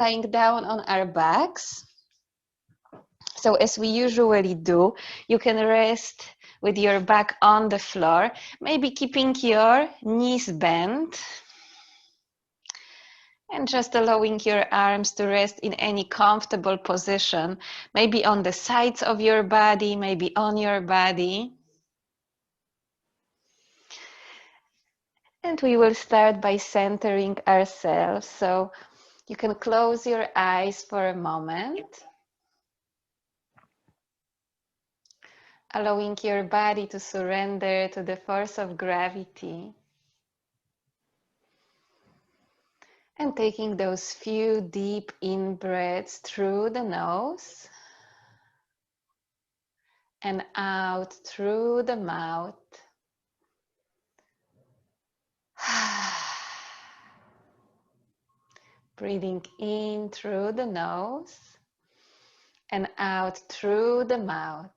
Lying down on our backs. So as we usually do, you can rest with your back on the floor, maybe keeping your knees bent and just allowing your arms to rest in any comfortable position, maybe on the sides of your body, maybe on your body. And we will start by centering ourselves. So you can close your eyes for a moment, allowing your body to surrender to the force of gravity. And taking those few deep in breaths through the nose and out through the mouth. Breathing in through the nose and out through the mouth.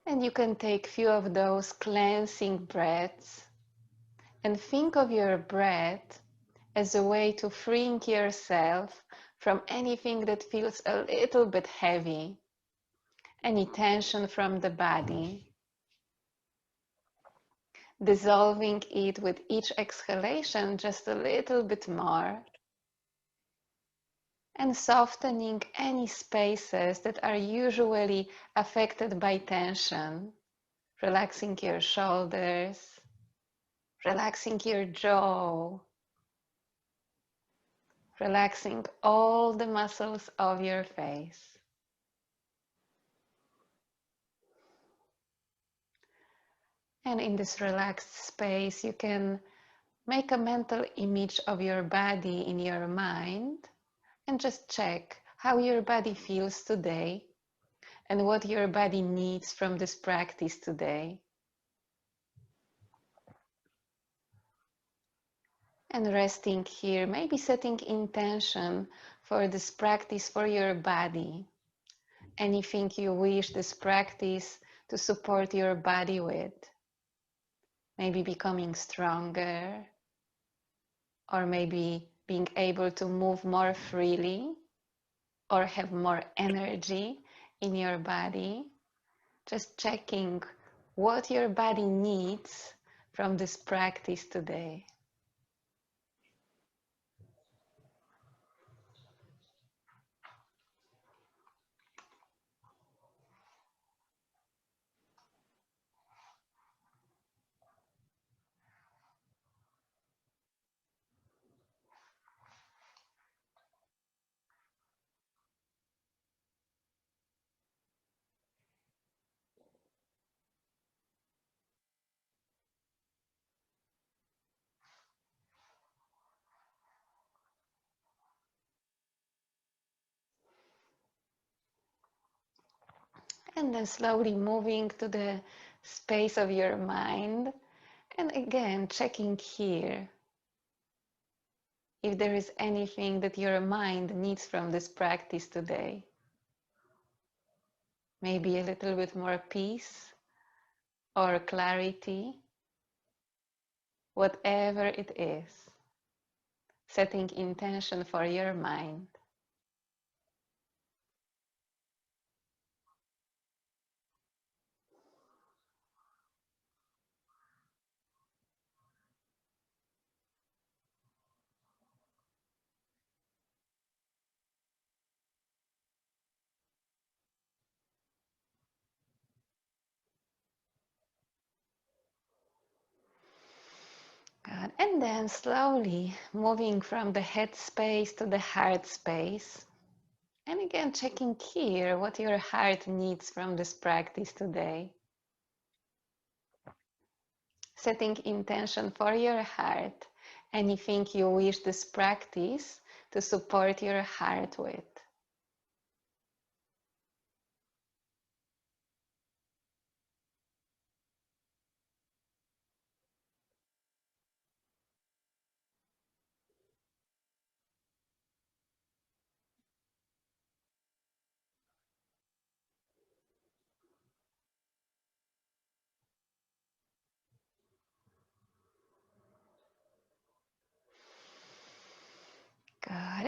And you can take few of those cleansing breaths and think of your breath as a way to freeing yourself from anything that feels a little bit heavy, any tension from the body, dissolving it with each exhalation just a little bit more, and softening any spaces that are usually affected by tension, relaxing your shoulders, relaxing your jaw, relaxing all the muscles of your face. And in this relaxed space, you can make a mental image of your body in your mind and just check how your body feels today and what your body needs from this practice today. And resting here, maybe setting intention for this practice for your body. Anything you wish this practice to support your body with. Maybe becoming stronger, or maybe being able to move more freely, or have more energy in your body. Just checking what your body needs from this practice today. And then slowly moving to the space of your mind. And again, checking here if there is anything that your mind needs from this practice today. Maybe a little bit more peace or clarity, whatever it is. Setting intention for your mind. Good. And then slowly moving from the head space to the heart space. And again, checking here what your heart needs from this practice today. Setting intention for your heart, anything you wish this practice to support your heart with.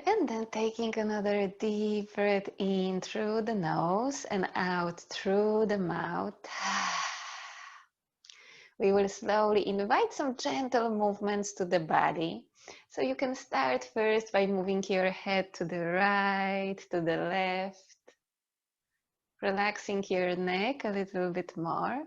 And then taking another deep breath in through the nose and out through the mouth. We will slowly invite some gentle movements to the body. So you can start first by moving your head to the right, to the left, relaxing your neck a little bit more.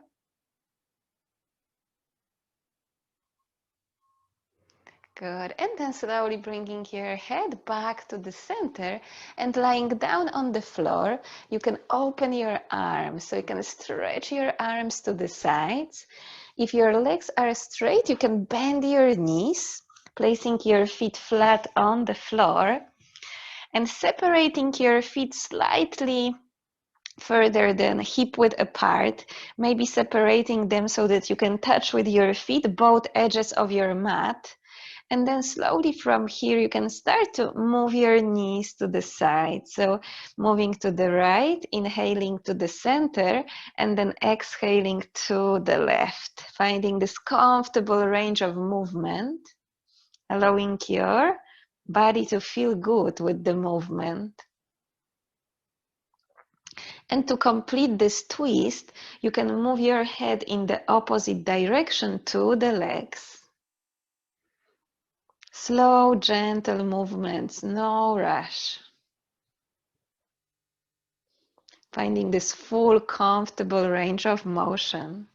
Good. And then slowly bringing your head back to the center and lying down on the floor, you can open your arms. So you can stretch your arms to the sides. If your legs are straight, you can bend your knees, placing your feet flat on the floor and separating your feet slightly further than hip width apart, maybe separating them so that you can touch with your feet both edges of your mat. And then slowly from here, you can start to move your knees to the side. So moving to the right, inhaling to the center, and then exhaling to the left. Finding this comfortable range of movement, allowing your body to feel good with the movement. And to complete this twist, you can move your head in the opposite direction to the legs. Slow, gentle movements, no rush. Finding this full, comfortable range of motion.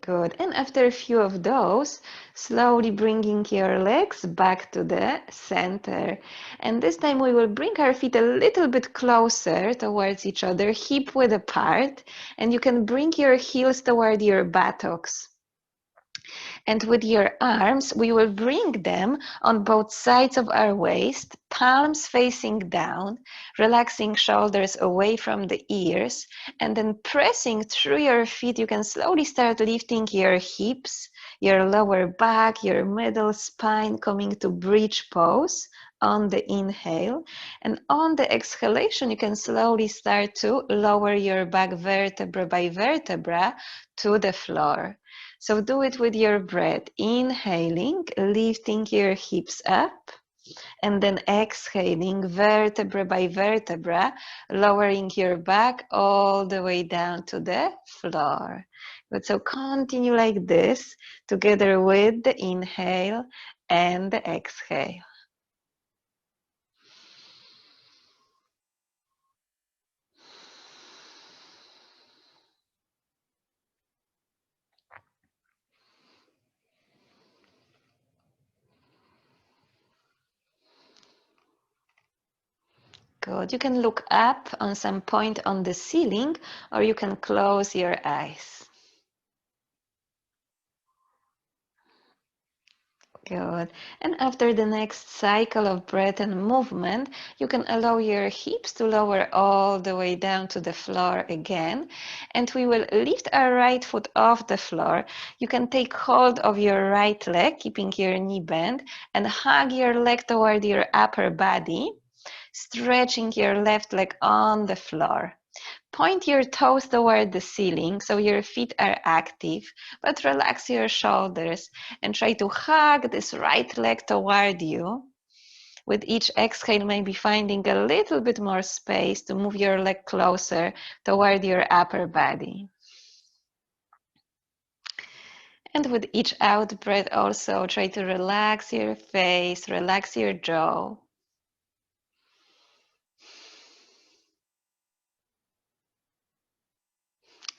Good. And after a few of those, slowly bringing your legs back to the center. And this time we will bring our feet a little bit closer towards each other, hip width apart. And you can bring your heels toward your buttocks. And with your arms, we will bring them on both sides of our waist, palms facing down, relaxing shoulders away from the ears, and then pressing through your feet, you can slowly start lifting your hips, your lower back, your middle spine, coming to bridge pose on the inhale. And on the exhalation, you can slowly start to lower your back vertebra by vertebra to the floor. So do it with your breath, inhaling, lifting your hips up, and then exhaling vertebra by vertebra, lowering your back all the way down to the floor. Good. So continue like this together with the inhale and the exhale. Good. You can look up on some point on the ceiling, or you can close your eyes. Good. And after the next cycle of breath and movement, you can allow your hips to lower all the way down to the floor again. And we will lift our right foot off the floor. You can take hold of your right leg, keeping your knee bent, and hug your leg toward your upper body, stretching your left leg on the floor. Point your toes toward the ceiling so your feet are active, but relax your shoulders and try to hug this right leg toward you. With each exhale, maybe finding a little bit more space to move your leg closer toward your upper body. And with each out breath, also try to relax your face, relax your jaw.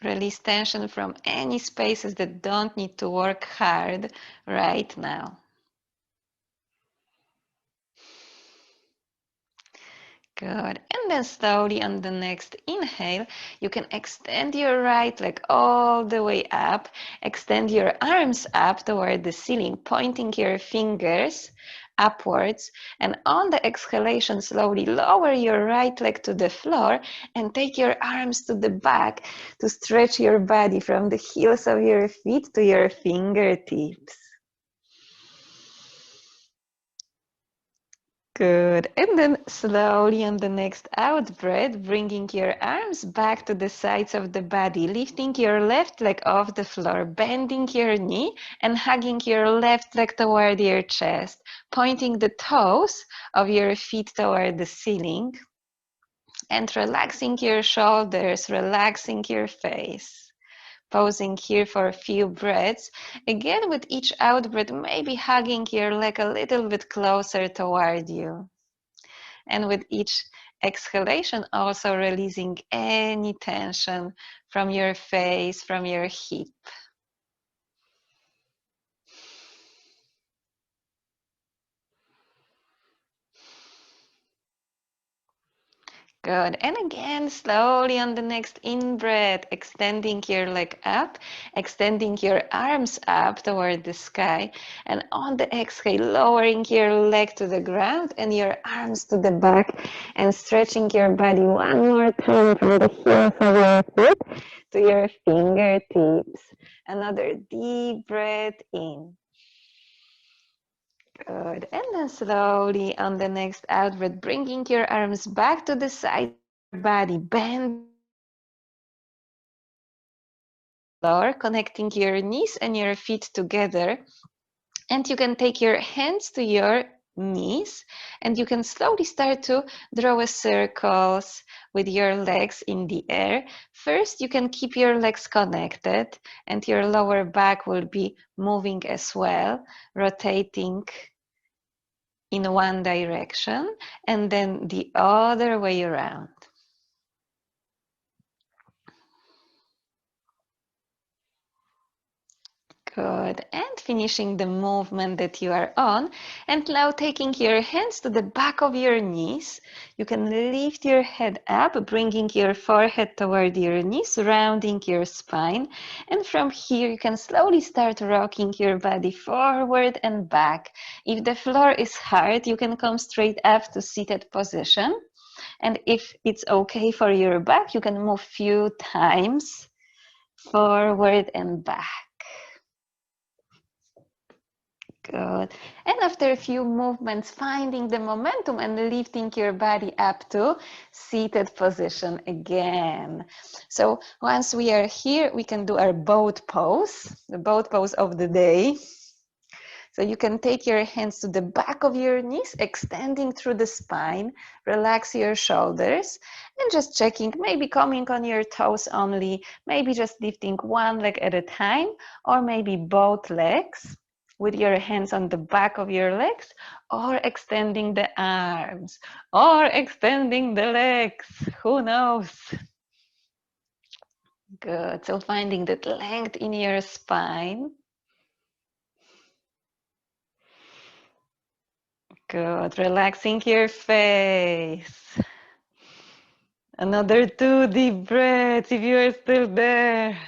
Release tension from any spaces that don't need to work hard right now. Good. And then slowly on the next inhale, you can extend your right leg all the way up. Extend your arms up toward the ceiling, pointing your fingers upwards. And on the exhalation, slowly lower your right leg to the floor and take your arms to the back to stretch your body from the heels of your feet to your fingertips. Good. And then slowly on the next out breath, bringing your arms back to the sides of the body, lifting your left leg off the floor, bending your knee and hugging your left leg toward your chest, pointing the toes of your feet toward the ceiling and relaxing your shoulders, relaxing your face. Pausing here for a few breaths. Again, with each out breath, maybe hugging your leg a little bit closer toward you. And with each exhalation, also releasing any tension from your face, from your hip. Good. And again, slowly on the next in-breath, extending your leg up, extending your arms up toward the sky. And on the exhale, lowering your leg to the ground and your arms to the back and stretching your body one more time from the heels of your feet to your fingertips. Another deep breath in. Good. And then slowly on the next out breath, bringing your arms back to the side of your body. Bend floor, connecting your knees and your feet together. And you can take your hands to your knees and you can slowly start to draw a circles with your legs in the air. First, you can keep your legs connected and your lower back will be moving as well, rotating in one direction and then the other way around. Good. And finishing the movement that you are on. And now taking your hands to the back of your knees. You can lift your head up, bringing your forehead toward your knees, rounding your spine. And from here, you can slowly start rocking your body forward and back. If the floor is hard, you can come straight up to seated position. And if it's okay for your back, you can move few times forward and back. Good. And after a few movements, finding the momentum and lifting your body up to seated position again. So once we are here, we can do our boat pose, the boat pose of the day. So you can take your hands to the back of your knees, extending through the spine, relax your shoulders, and just checking, maybe coming on your toes only, maybe just lifting one leg at a time, or maybe both legs with your hands on the back of your legs, or extending the arms, or extending the legs, who knows? Good, so finding that length in your spine. Good, relaxing your face. Another 2 deep breaths if you are still there.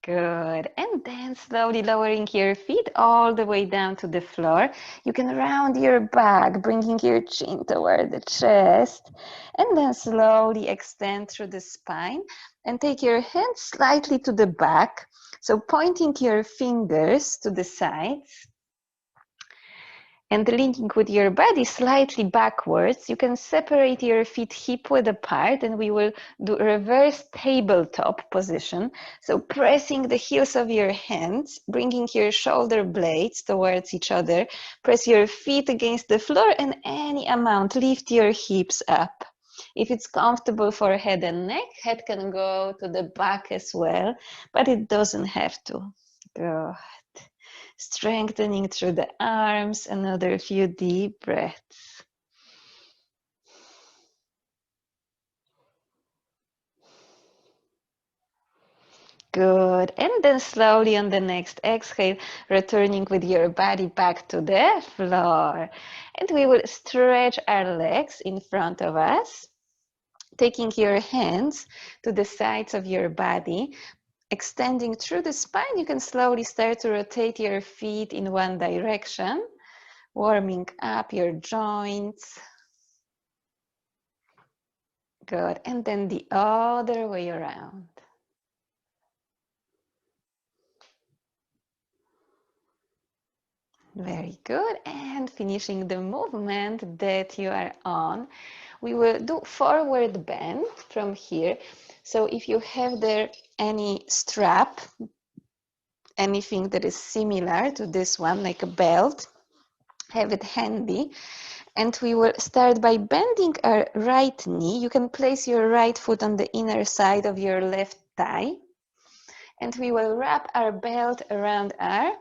Good. And then slowly lowering your feet all the way down to the floor. You can round your back, bringing your chin toward the chest. And then slowly extend through the spine and take your hands slightly to the back. So pointing your fingers to the sides. And linking with your body slightly backwards, you can separate your feet hip-width apart and we will do reverse tabletop position. So pressing the heels of your hands, bringing your shoulder blades towards each other, press your feet against the floor and any amount, lift your hips up. If it's comfortable for head and neck, head can go to the back as well, but it doesn't have to. Good. Strengthening through the arms, another few deep breaths. Good. And then slowly on the next exhale, returning with your body back to the floor. And we will stretch our legs in front of us, taking your hands to the sides of your body, extending through the spine. You can slowly start to rotate your feet in one direction, warming up your joints. Good. And then the other way around. Very good. And finishing the movement that you are on, we will do forward bend from here. So if you have there any strap, anything that is similar to this one, like a belt, have it handy. And we will start by bending our right knee. You can place your right foot on the inner side of your left thigh. And we will wrap our belt around our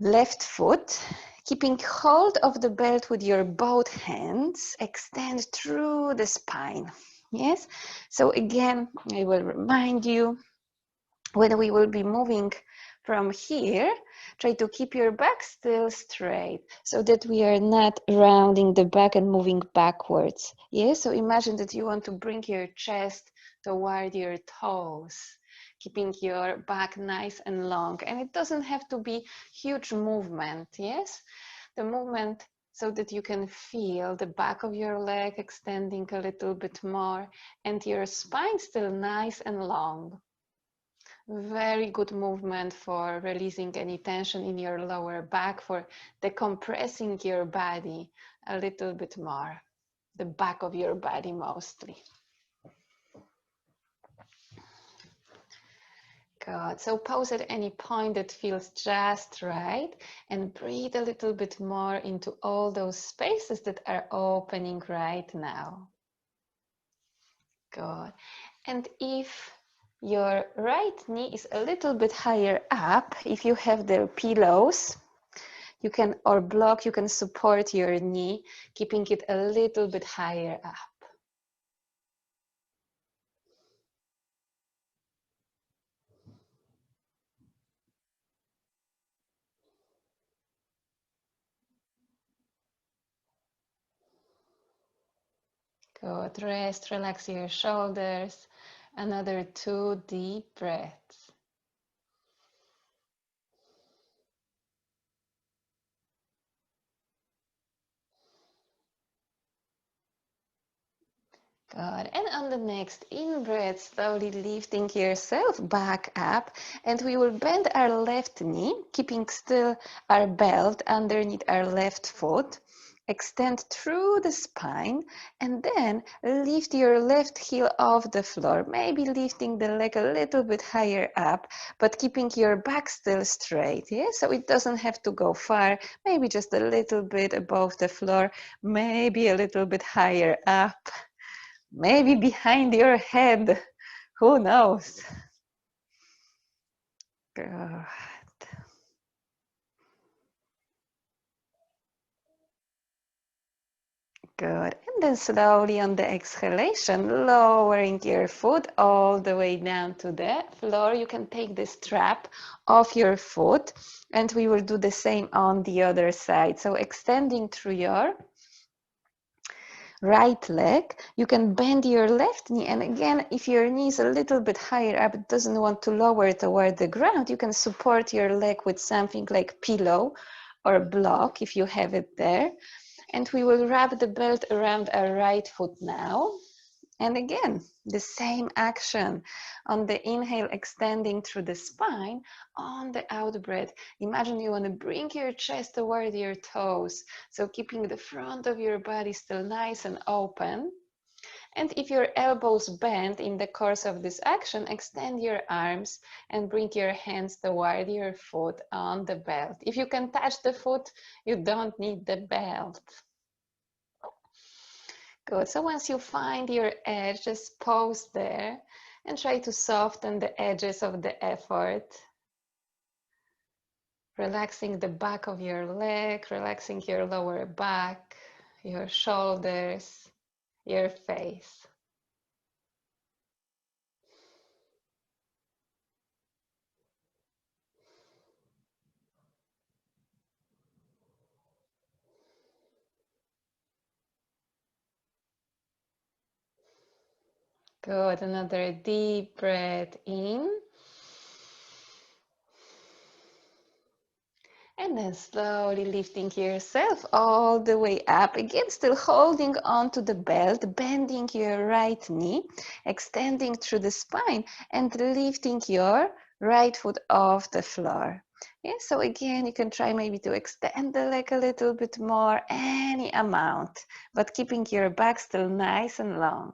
left foot, keeping hold of the belt with your both hands. Extend through the spine. Yes? So again, I will remind you, when we will be moving from here, try to keep your back still straight so that we are not rounding the back and moving backwards. Yes, so imagine that you want to bring your chest toward your toes, keeping your back nice and long. And it doesn't have to be huge movement, yes? The movement so that you can feel the back of your leg extending a little bit more and your spine still nice and long. Very good movement for releasing any tension in your lower back, for decompressing your body a little bit more, the back of your body mostly. Good. So pause at any point that feels just right and breathe a little bit more into all those spaces that are opening right now. Good. And if your right knee is a little bit higher up, if you have the pillows, you can, or block, you can support your knee, keeping it a little bit higher up. Good. Rest, relax your shoulders. Another 2 deep breaths. Good. And on the next in-breath, slowly lifting yourself back up, and we will bend our left knee, keeping still our belt underneath our left foot. Extend through the spine, and then lift your left heel off the floor, maybe lifting the leg a little bit higher up, but keeping your back still straight. Yeah? So it doesn't have to go far, maybe just a little bit above the floor, maybe a little bit higher up. Maybe behind your head, who knows? Good. Good. And then slowly on the exhalation, lowering your foot all the way down to the floor. You can take the strap off your foot, and we will do the same on the other side. So extending through your right leg, you can bend your left knee, and again, if your knee is a little bit higher up, it doesn't want to lower toward the ground, you can support your leg with something like pillow or block if you have it there. And we will wrap the belt around our right foot now. And again, the same action. On the inhale, extending through the spine. On the out breath, imagine you want to bring your chest toward your toes. So keeping the front of your body still nice and open. And if your elbows bend in the course of this action, extend your arms and bring your hands toward your foot on the belt. If you can touch the foot, you don't need the belt. Good. So once you find your edge, just pause there and try to soften the edges of the effort. Relaxing the back of your leg, relaxing your lower back, your shoulders, your face. Good. Another deep breath in. And then slowly lifting yourself all the way up. Again, still holding on to the belt, bending your right knee, extending through the spine, and lifting your right foot off the floor. Yeah, so again, you can try maybe to extend the leg a little bit more, any amount, but keeping your back still nice and long.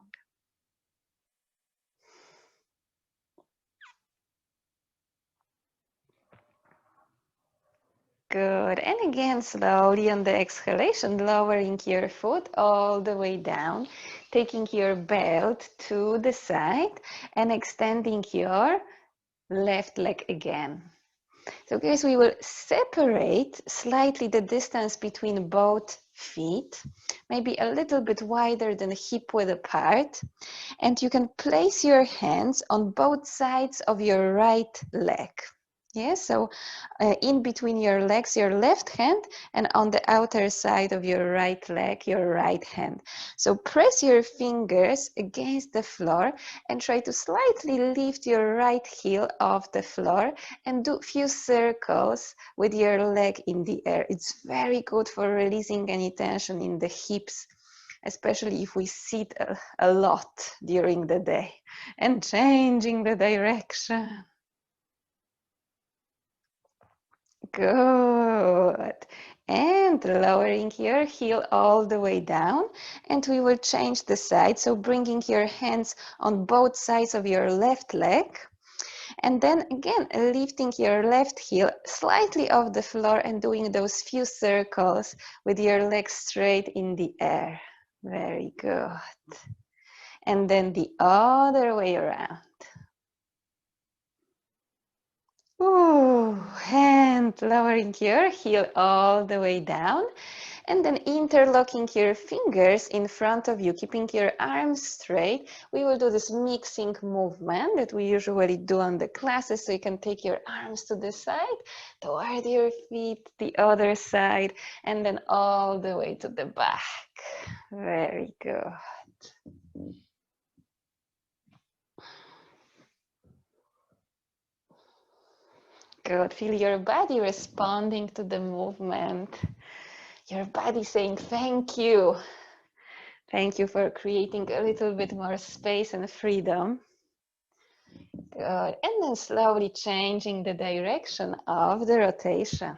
Good. And again, slowly on the exhalation, lowering your foot all the way down, taking your belt to the side and extending your left leg again. So guys, we will separate slightly the distance between both feet, maybe a little bit wider than hip width apart. And you can place your hands on both sides of your right leg. Yes, so in between your legs, your left hand, and on the outer side of your right leg, your right hand. So press your fingers against the floor and try to slightly lift your right heel off the floor and do a few circles with your leg in the air. It's very good for releasing any tension in the hips, especially if we sit a lot during the day, and changing the direction. Good. And lowering your heel all the way down. And we will change the side. So bringing your hands on both sides of your left leg. And then again, lifting your left heel slightly off the floor and doing those few circles with your legs straight in the air. Very good. And then the other way around. Ooh, and lowering your heel all the way down, and then interlocking your fingers in front of you, keeping your arms straight. We will do this mixing movement that we usually do on the classes, so you can take your arms to the side, toward your feet, the other side, and then all the way to the back. Very good. Good. Feel your body responding to the movement. Your body saying thank you. Thank you for creating a little bit more space and freedom. Good. And then slowly changing the direction of the rotation.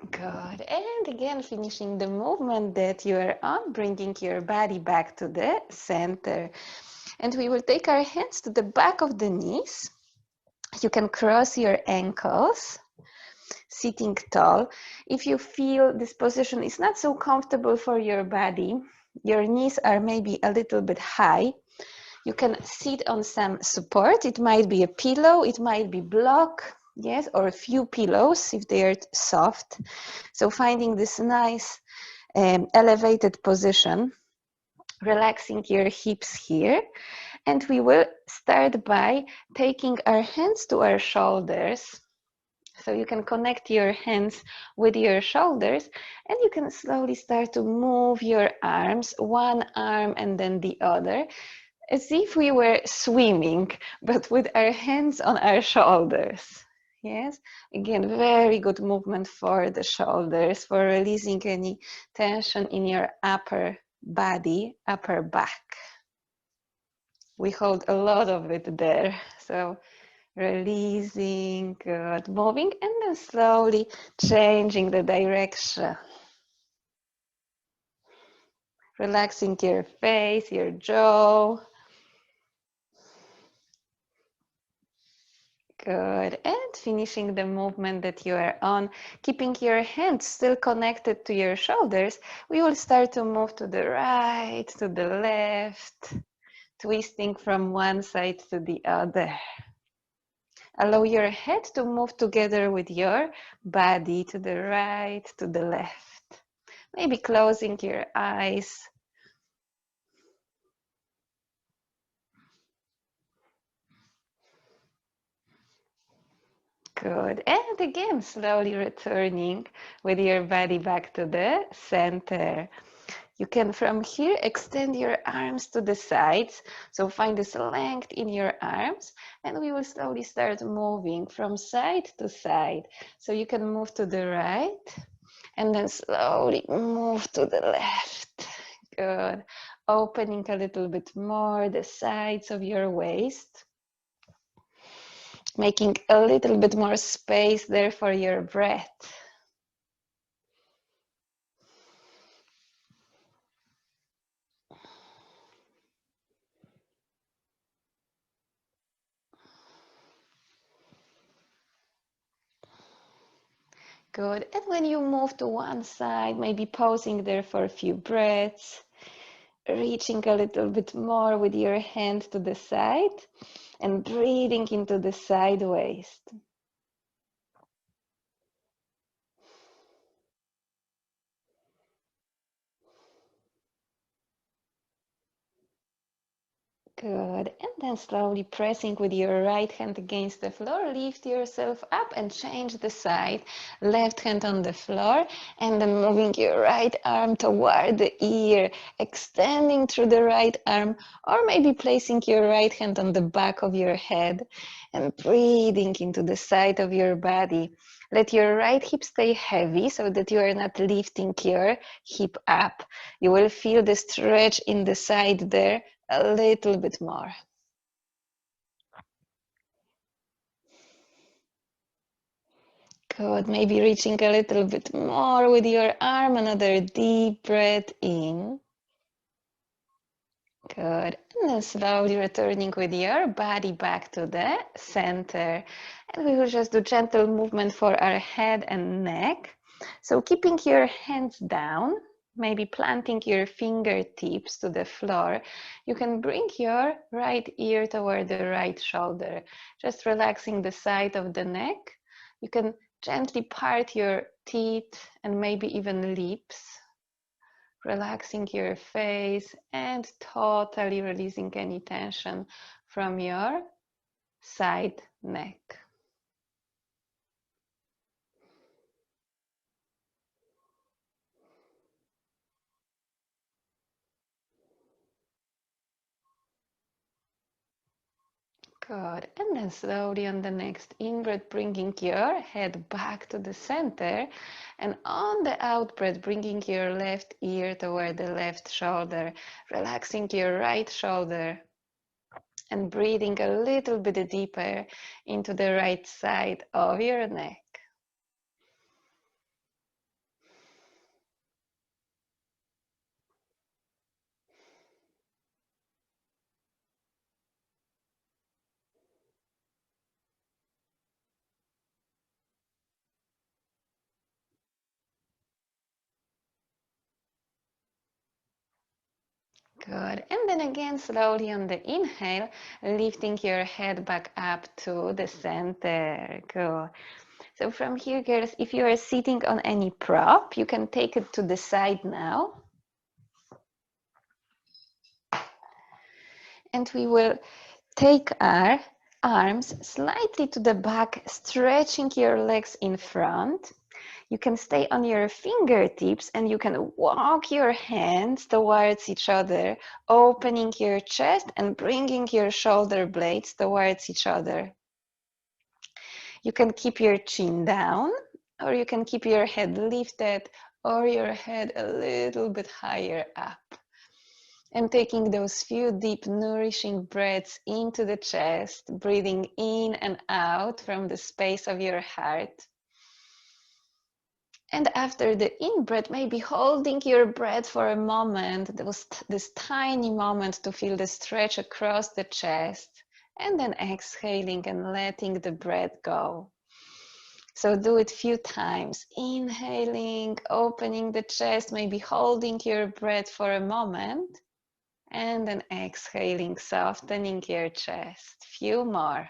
Good. And again, finishing the movement that you are on, bringing your body back to the center. And we will take our hands to the back of the knees. You can cross your ankles, sitting tall. If you feel this position is not so comfortable for your body, your knees are maybe a little bit high, you can sit on some support. It might be a pillow, it might be block, yes, or a few pillows if they are soft. So finding this nice elevated position, relaxing your hips here. And we will start by taking our hands to our shoulders. So you can connect your hands with your shoulders, and you can slowly start to move your arms, one arm and then the other, as if we were swimming, but with our hands on our shoulders. Yes, again, very good movement for the shoulders, for releasing any tension in your upper body, upper back. We hold a lot of it there. So releasing, good, moving, and then slowly changing the direction. Relaxing your face, your jaw. Good, and finishing the movement that you are on, keeping your hands still connected to your shoulders, we will start to move to the right, to the left, twisting from one side to the other. Allow your head to move together with your body to the right, to the left. Maybe closing your eyes. Good. And again, slowly returning with your body back to the center. You can from here extend your arms to the sides. So find this length in your arms, and we will slowly start moving from side to side. So you can move to the right, And then slowly move to the left. Good. Opening a little bit more the sides of your waist. Making a little bit more space there for your breath. Good. And when you move to one side, maybe pausing there for a few breaths, reaching a little bit more with your hand to the side and breathing into the side waist. Good. And then slowly pressing with your right hand against the floor, lift yourself up and change the side. Left hand on the floor and then moving your right arm toward the ear, extending through the right arm, or maybe placing your right hand on the back of your head and breathing into the side of your body. Let your right hip stay heavy so that you are not lifting your hip up. You will feel the stretch in the side there a little bit more. Good. Maybe reaching a little bit more with your arm. Another deep breath in. Good. And then slowly returning with your body back to the center. And we will just do gentle movement for our head and neck. So keeping your hands down, maybe planting your fingertips to the floor, you can bring your right ear toward the right shoulder, just relaxing the side of the neck. You can gently part your teeth and maybe even lips, relaxing your face and totally releasing any tension from your side neck. Good. And then slowly on the next in-breath, bringing your head back to the center. And on the out-breath, bringing your left ear toward the left shoulder, relaxing your right shoulder and breathing a little bit deeper into the right side of your neck. Good. And then again, slowly on the inhale, lifting your head back up to the center. Good. So from here, girls, if you are sitting on any prop, you can take it to the side now. And we will take our arms slightly to the back, stretching your legs in front. You can stay on your fingertips and you can walk your hands towards each other, opening your chest and bringing your shoulder blades towards each other. You can keep your chin down, or you can keep your head lifted or your head a little bit higher up. And taking those few deep, nourishing breaths into the chest, breathing in and out from the space of your heart. And after the in-breath, maybe holding your breath for a moment, this tiny moment to feel the stretch across the chest, and then exhaling and letting the breath go. So do it a few times. Inhaling, opening the chest, maybe holding your breath for a moment, and then exhaling, softening your chest. Few more.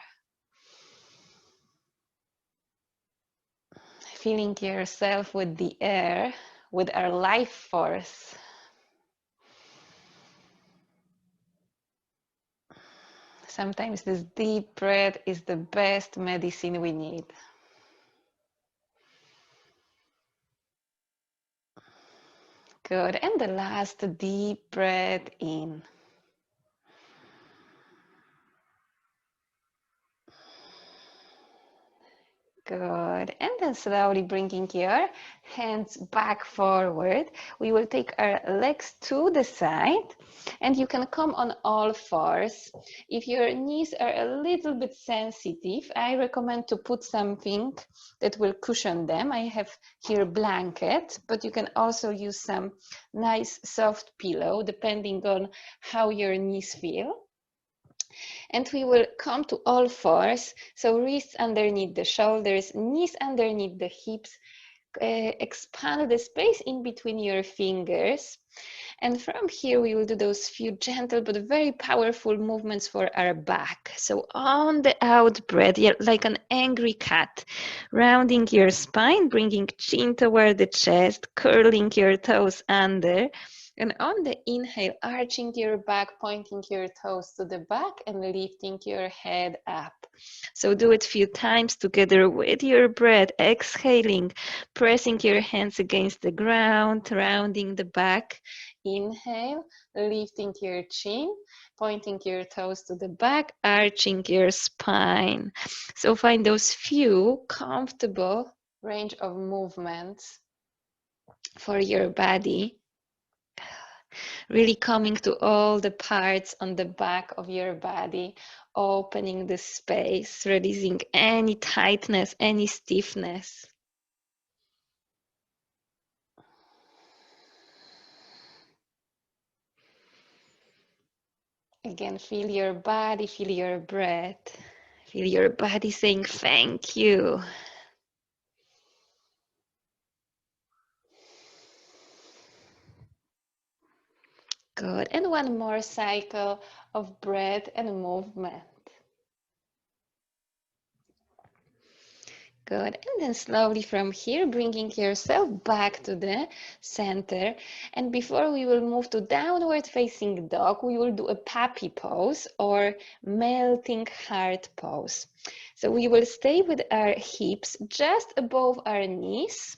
Feeling yourself with the air, with our life force. Sometimes this deep breath is the best medicine we need. Good. And the last deep breath in. Good. And then slowly bringing your hands back forward. We will take our legs to the side and you can come on all fours. If your knees are a little bit sensitive, I recommend to put something that will cushion them. I have here a blanket, but you can also use some nice soft pillow depending on how your knees feel. And we will come to all fours. So wrists underneath the shoulders, knees underneath the hips. Expand the space in between your fingers. And from here, we will do those few gentle but very powerful movements for our back. So on the out breath, like an angry cat, rounding your spine, bringing chin toward the chest, curling your toes under. And on the inhale, arching your back, pointing your toes to the back and lifting your head up. So do it a few times together with your breath, exhaling, pressing your hands against the ground, rounding the back. Inhale, lifting your chin, pointing your toes to the back, arching your spine. So find those few comfortable range of movements for your body. Really coming to all the parts on the back of your body, opening the space, releasing any tightness, any stiffness. Again, feel your body, feel your breath. Feel your body saying thank you. Good. And one more cycle of breath and movement. Good. And then slowly from here, bringing yourself back to the center. And before we will move to downward facing dog, we will do a puppy pose or melting heart pose. So we will stay with our hips just above our knees.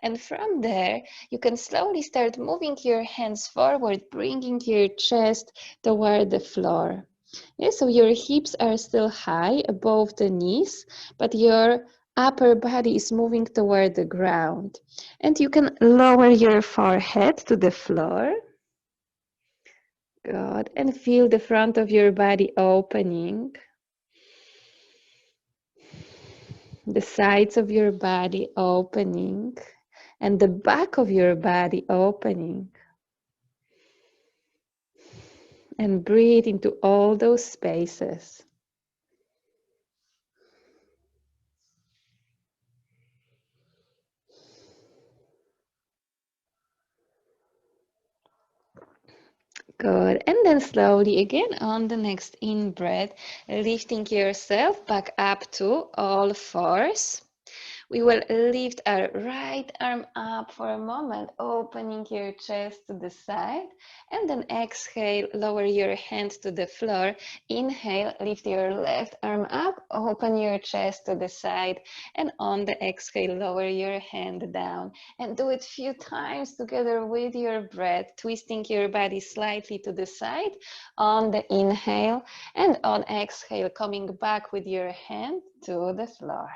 And from there, you can slowly start moving your hands forward, bringing your chest toward the floor. Yeah, so your hips are still high above the knees, but your upper body is moving toward the ground. And you can lower your forehead to the floor. Good. And feel the front of your body opening. The sides of your body opening. And the back of your body opening. And breathe into all those spaces. Good. And then slowly again on the next in-breath, lifting yourself back up to all fours. We will lift our right arm up for a moment, opening your chest to the side, and then exhale, lower your hands to the floor. Inhale, lift your left arm up, open your chest to the side, and on the exhale, lower your hand down. And do it a few times together with your breath, twisting your body slightly to the side on the inhale, and on exhale, coming back with your hand to the floor.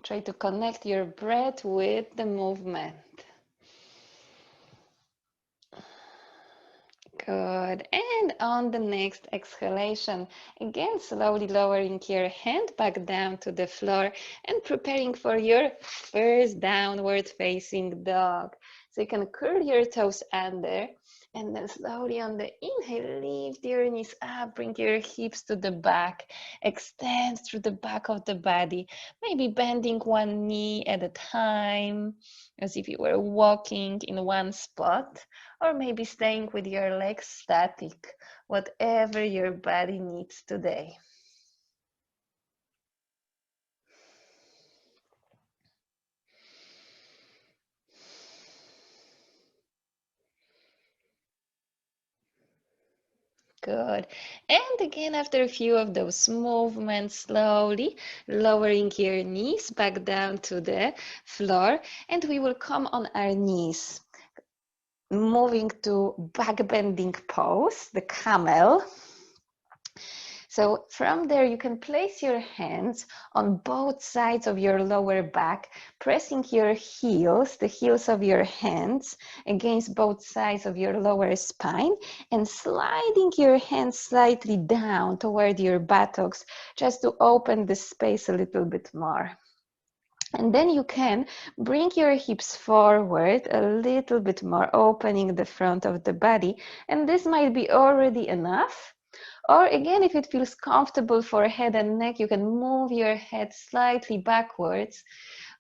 Try to connect your breath with the movement. Good. And on the next exhalation, again, slowly lowering your hand back down to the floor and preparing for your first downward facing dog. So you can curl your toes under and then slowly on the inhale, lift your knees up, bring your hips to the back, extend through the back of the body, maybe bending one knee at a time, as if you were walking in one spot, or maybe staying with your legs static, whatever your body needs today. Good. And again, after a few of those movements, slowly lowering your knees back down to the floor, and we will come on our knees. moving to back bending pose, the camel. So from there, you can place your hands on both sides of your lower back, pressing your heels, the heels of your hands, against both sides of your lower spine, and sliding your hands slightly down toward your buttocks, just to open the space a little bit more. And then you can bring your hips forward a little bit more, opening the front of the body. And this might be already enough. Or again, if it feels comfortable for head and neck, you can move your head slightly backwards,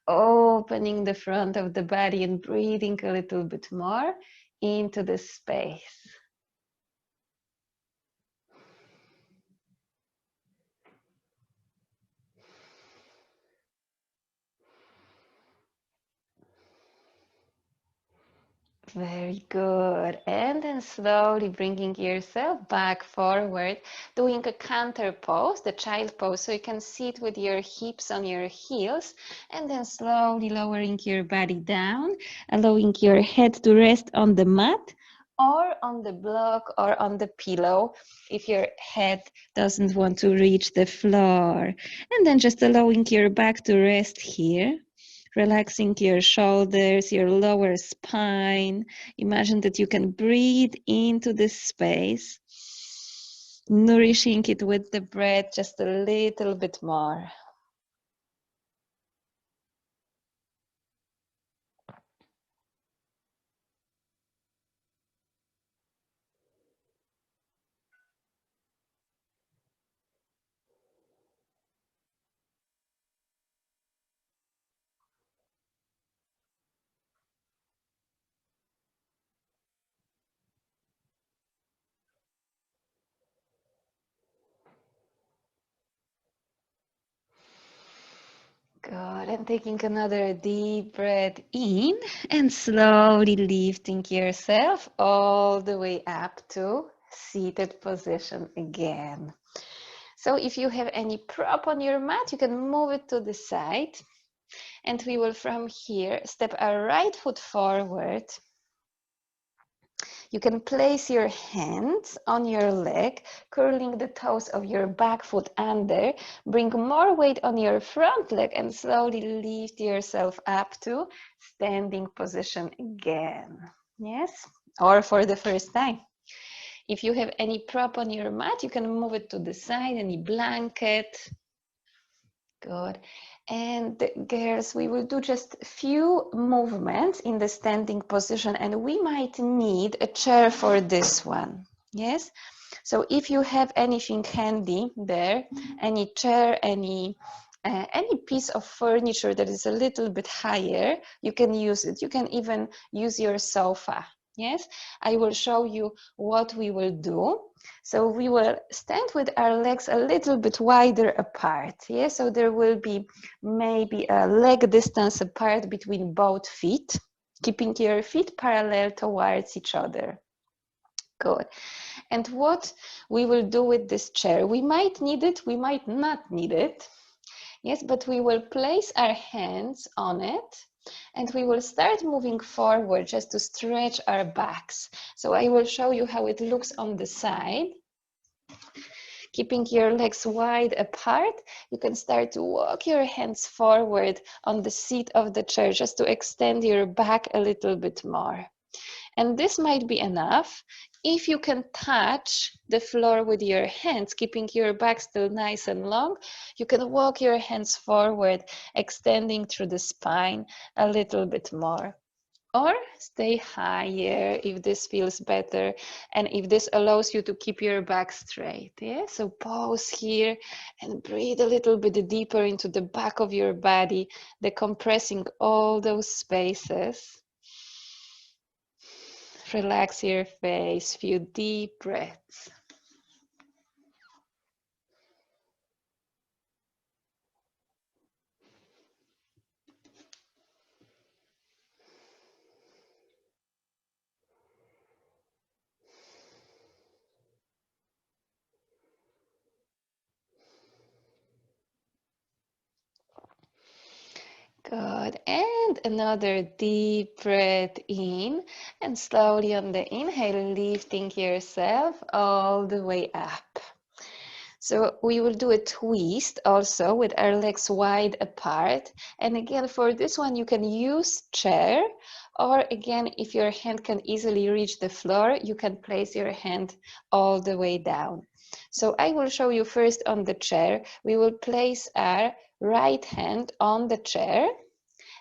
opening the front of the body and breathing a little bit more into the space. Very good. And then slowly bringing yourself back forward, doing a counter pose, the child pose. So you can sit with your hips on your heels and then slowly lowering your body down, allowing your head to rest on the mat or on the block or on the pillow if your head doesn't want to reach the floor. And then just allowing your back to rest here. Relaxing your shoulders, your lower spine. Imagine that you can breathe into this space, nourishing it with the breath just a little bit more. Good, and taking another deep breath in and slowly lifting yourself all the way up to seated position again. So if you have any prop on your mat, you can move it to the side, and we will from here step our right foot forward. You can place your hands on your leg, curling the toes of your back foot under. Bring more weight on your front leg and slowly lift yourself up to standing position again. Yes, or for the first time. If you have any prop on your mat, you can move it to the side, any blanket. Good. And girls, we will do just a few movements in the standing position, and we might need a chair for this one. Yes? So if you have anything handy there, any chair, any piece of furniture that is a little bit higher, you can use it. You can even use your sofa. Yes? I will show you what we will do. So we will stand with our legs a little bit wider apart. Yeah? So there will be maybe a leg distance apart between both feet, keeping your feet parallel towards each other. Good. And what we will do with this chair, we might need it, we might not need it. Yes, but we will place our hands on it and we will start moving forward just to stretch our backs. So I will show you how it looks on the side. Keeping your legs wide apart, you can start to walk your hands forward on the seat of the chair just to extend your back a little bit more. And this might be enough. If you can touch the floor with your hands, keeping your back still nice and long, you can walk your hands forward, extending through the spine a little bit more. Or stay higher if this feels better and if this allows you to keep your back straight. Yeah? So pause here and breathe a little bit deeper into the back of your body, decompressing all those spaces. Relax your face, few deep breaths. Good. And another deep breath in, and slowly on the inhale, lifting yourself all the way up. So we will do a twist also with our legs wide apart. And again, for this one, you can use chair, or again, if your hand can easily reach the floor, you can place your hand all the way down. So I will show you first on the chair. We will place our right hand on the chair,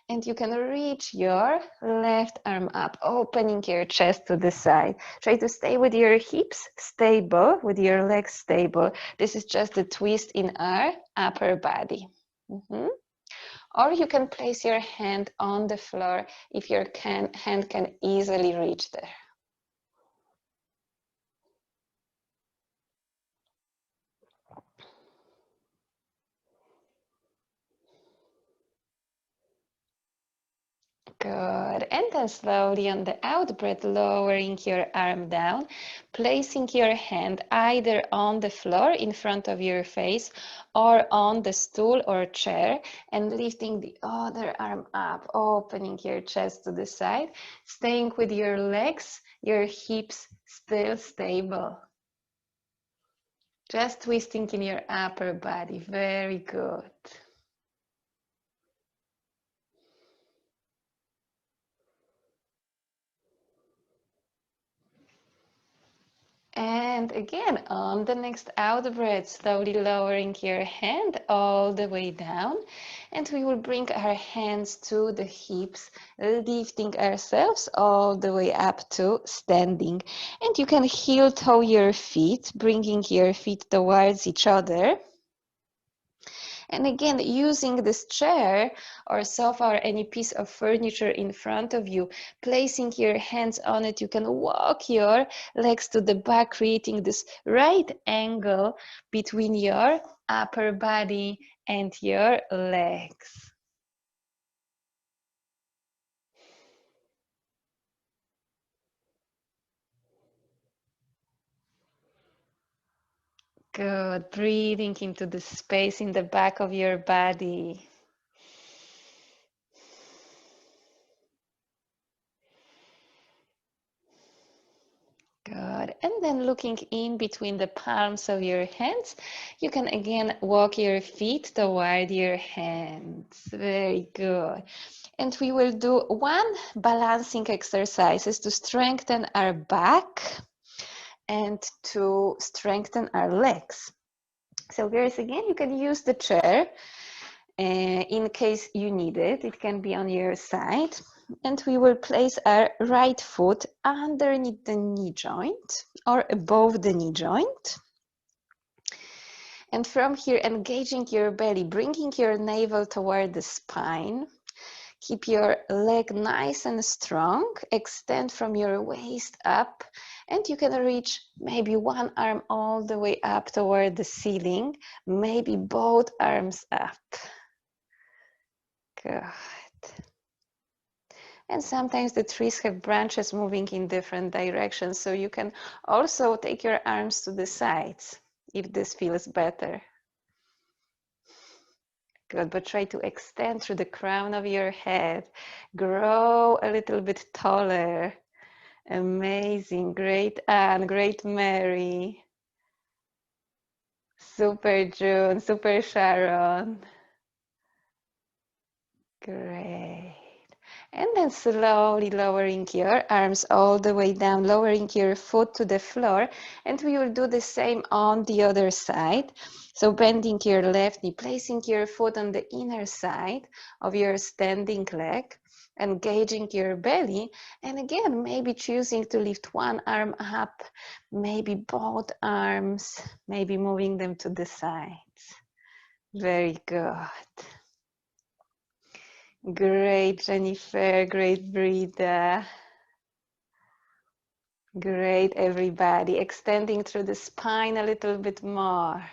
and you can reach your left arm up, opening your chest to the side. Try to stay with your hips stable, with your legs stable. This is just a twist in our upper body. Or you can place your hand on the floor if your hand can easily reach there. Good. And then slowly on the out breath, lowering your arm down, placing your hand either on the floor in front of your face or on the stool or chair, and lifting the other arm up, opening your chest to the side, staying with your legs, your hips still stable. Just twisting in your upper body. Very good. And again, on the next out breath, slowly lowering your hand all the way down. And we will bring our hands to the hips, lifting ourselves all the way up to standing. And you can heel toe your feet, bringing your feet towards each other. And again, using this chair or sofa or any piece of furniture in front of you, placing your hands on it, you can walk your legs to the back, creating this right angle between your upper body and your legs. Good. Breathing into the space in the back of your body. Good. And then looking in between the palms of your hands, you can again walk your feet toward your hands. Very good. And we will do one balancing exercises to strengthen our back and to strengthen our legs. So girls, again, you can use the chair in case you need it. It can be on your side. And we will place our right foot underneath the knee joint or above the knee joint. And from here, engaging your belly, bringing your navel toward the spine. Keep your leg nice and strong. Extend from your waist up. And you can reach maybe one arm all the way up toward the ceiling. Maybe both arms up. Good. And sometimes the trees have branches moving in different directions, so you can also take your arms to the sides if this feels better. Good, but try to extend through the crown of your head. Grow a little bit taller. Amazing. Great Anne, great Mary. Super June, super Sharon. Great. And then slowly lowering your arms all the way down, lowering your foot to the floor. And we will do the same on the other side. So bending your left knee, placing your foot on the inner side of your standing leg, engaging your belly. And again, maybe choosing to lift one arm up, maybe both arms, maybe moving them to the sides. Very good. Great, Jennifer. Great, Brita. Great, everybody. Extending through the spine a little bit more.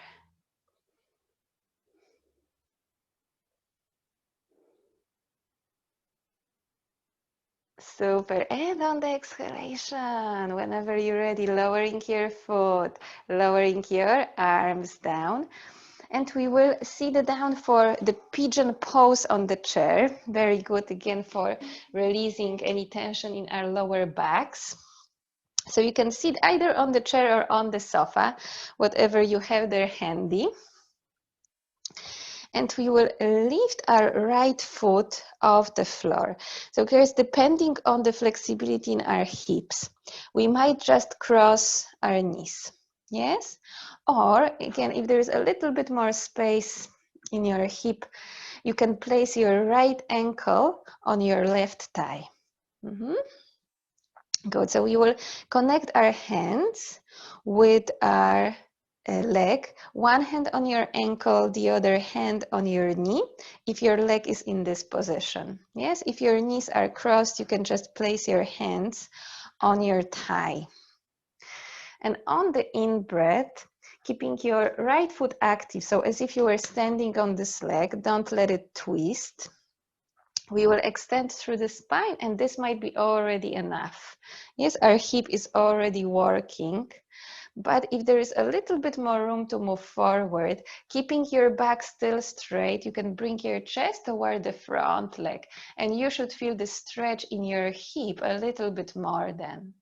Super. And on the exhalation, whenever you're ready, lowering your foot, lowering your arms down. And we will sit down for the pigeon pose on the chair. Very good, again, for releasing any tension in our lower backs. So you can sit either on the chair or on the sofa, whatever you have there handy. And we will lift our right foot off the floor. So guys, depending on the flexibility in our hips, we might just cross our knees. Yes? Or again, if there is a little bit more space in your hip, you can place your right ankle on your left thigh. Good. So we will connect our hands with our leg, one hand on your ankle, the other hand on your knee, if your leg is in this position. Yes, if your knees are crossed, you can just place your hands on your thigh. And on the in-breath, keeping your right foot active, so as if you were standing on this leg, don't let it twist. We will extend through the spine, and this might be already enough. Yes, our hip is already working, but if there is a little bit more room to move forward, keeping your back still straight, you can bring your chest toward the front leg, and you should feel the stretch in your hip a little bit more then.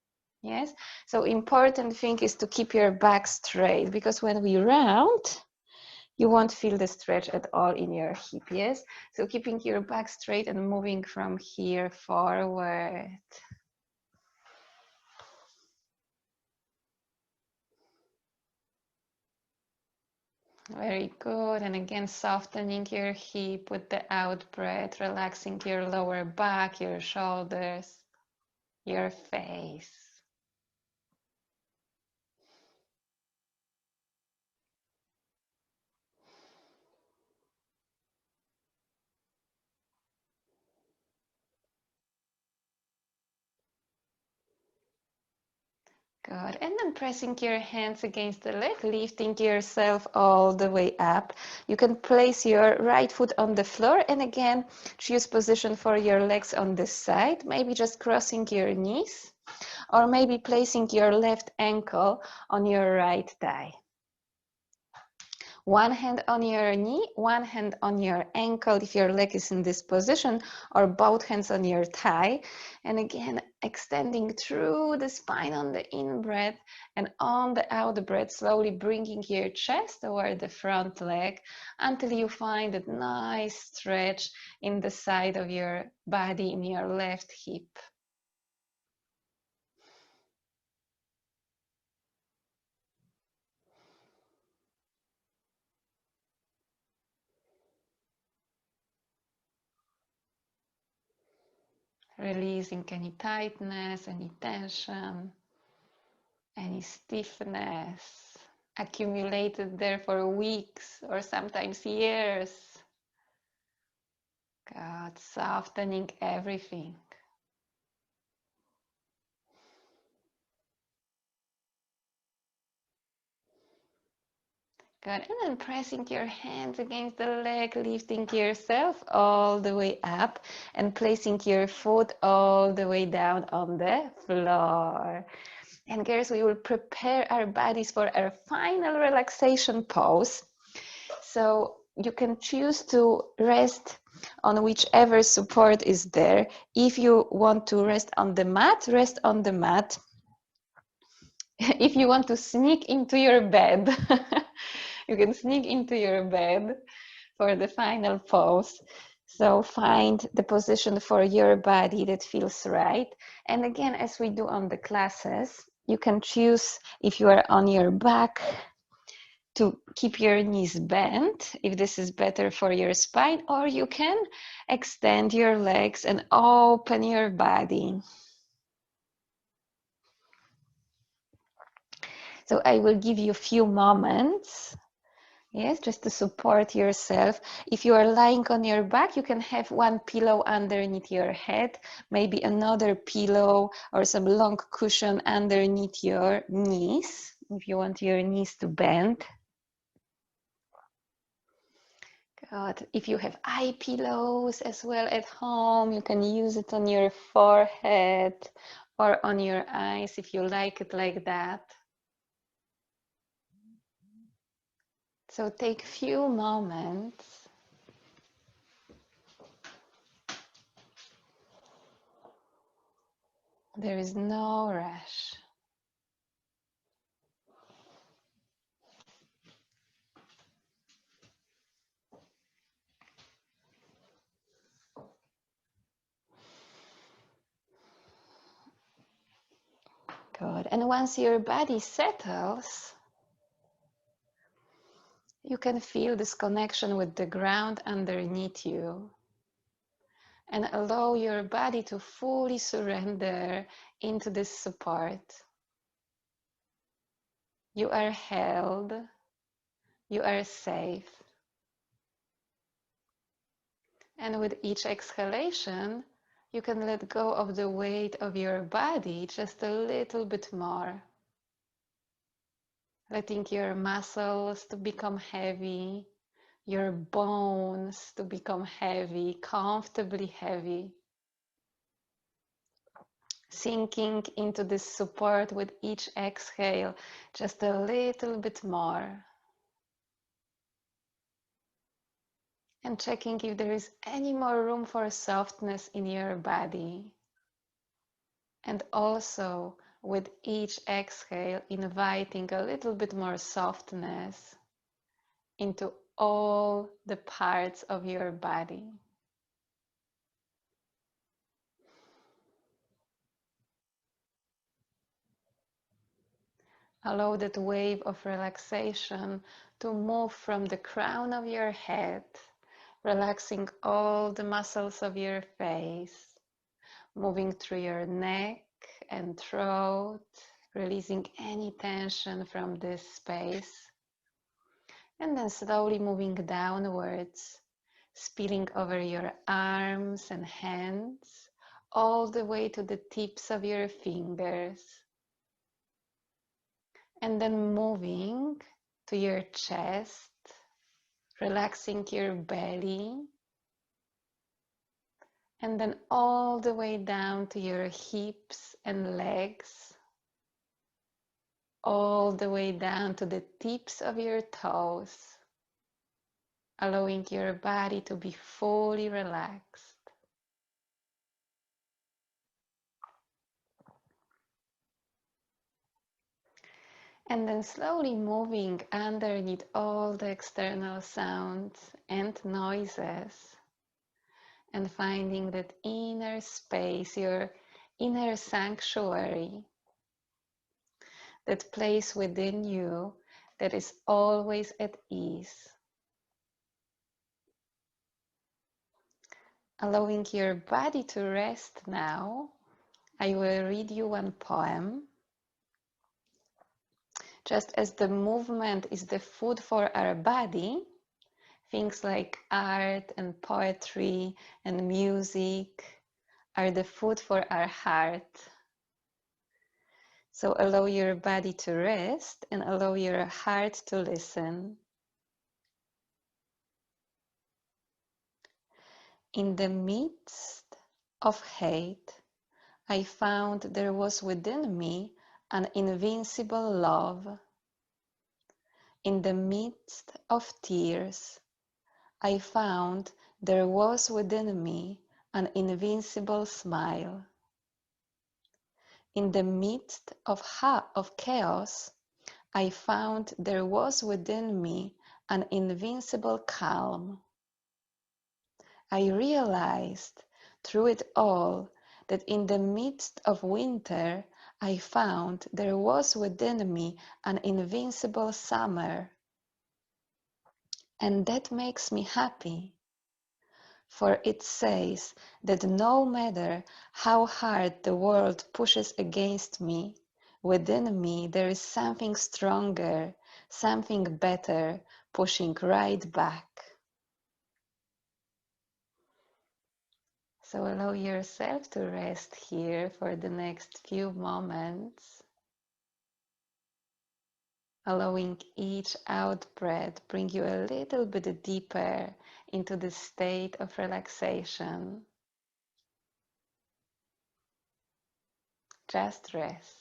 Yes, so important thing is to keep your back straight, because when we round, you won't feel the stretch at all in your hip. Yes, so keeping your back straight and moving from here forward. Very good. And again, softening your hip with the out breath, relaxing your lower back, your shoulders, your face. Good. And then pressing your hands against the leg, lifting yourself all the way up. You can place your right foot on the floor, and again, choose position for your legs on this side. Maybe just crossing your knees, or maybe placing your left ankle on your right thigh. One hand on your knee, one hand on your ankle if your leg is in this position, or both hands on your thigh. And again, extending through the spine on the in-breath, and on the out-breath, slowly bringing your chest toward the front leg until you find a nice stretch in the side of your body, in your left hip. Releasing any tightness, any tension, any stiffness accumulated there for weeks or sometimes years. God, softening everything. Good. And then pressing your hands against the leg, lifting yourself all the way up and placing your foot all the way down on the floor. And girls, we will prepare our bodies for our final relaxation pose. So you can choose to rest on whichever support is there. If you want to rest on the mat, rest on the mat. If you want to sneak into your bed, you can sneak into your bed for the final pose. So find the position for your body that feels right. And again, as we do on the classes, you can choose if you are on your back to keep your knees bent, if this is better for your spine, or you can extend your legs and open your body. So I will give you a few moments, yes, just to support yourself. If you are lying on your back, you can have one pillow underneath your head, maybe another pillow or some long cushion underneath your knees, if you want your knees to bend. Good. If you have eye pillows as well at home, you can use it on your forehead or on your eyes if you like it like that. So take few moments. There is no rush. Good. And once your body settles, you can feel this connection with the ground underneath you and allow your body to fully surrender into this support. You are held, you are safe. And with each exhalation, you can let go of the weight of your body just a little bit more. Letting your muscles to become heavy, your bones to become heavy, comfortably heavy. Sinking into this support with each exhale, just a little bit more. And checking if there is any more room for softness in your body. And also with each exhale, inviting a little bit more softness into all the parts of your body. Allow that wave of relaxation to move from the crown of your head, relaxing all the muscles of your face, moving through your neck and throat, releasing any tension from this space. And then slowly moving downwards, spilling over your arms and hands, all the way to the tips of your fingers. And then moving to your chest, relaxing your belly, and then all the way down to your hips and legs, all the way down to the tips of your toes, allowing your body to be fully relaxed. And then slowly moving underneath all the external sounds and noises, and finding that inner space, your inner sanctuary, that place within you that is always at ease. Allowing your body to rest now, I will read you one poem. Just as the movement is the food for our body, things like art and poetry and music are the food for our heart. So allow your body to rest and allow your heart to listen. In the midst of hate, I found there was within me an invincible love. In the midst of tears, I found there was within me an invincible smile. In the midst of chaos, I found there was within me an invincible calm. I realized through it all that in the midst of winter, I found there was within me an invincible summer. And that makes me happy, for it says that no matter how hard the world pushes against me, within me there is something stronger, something better, pushing right back. So allow yourself to rest here for the next few moments, allowing each out breath bring you a little bit deeper into the state of relaxation. Just rest.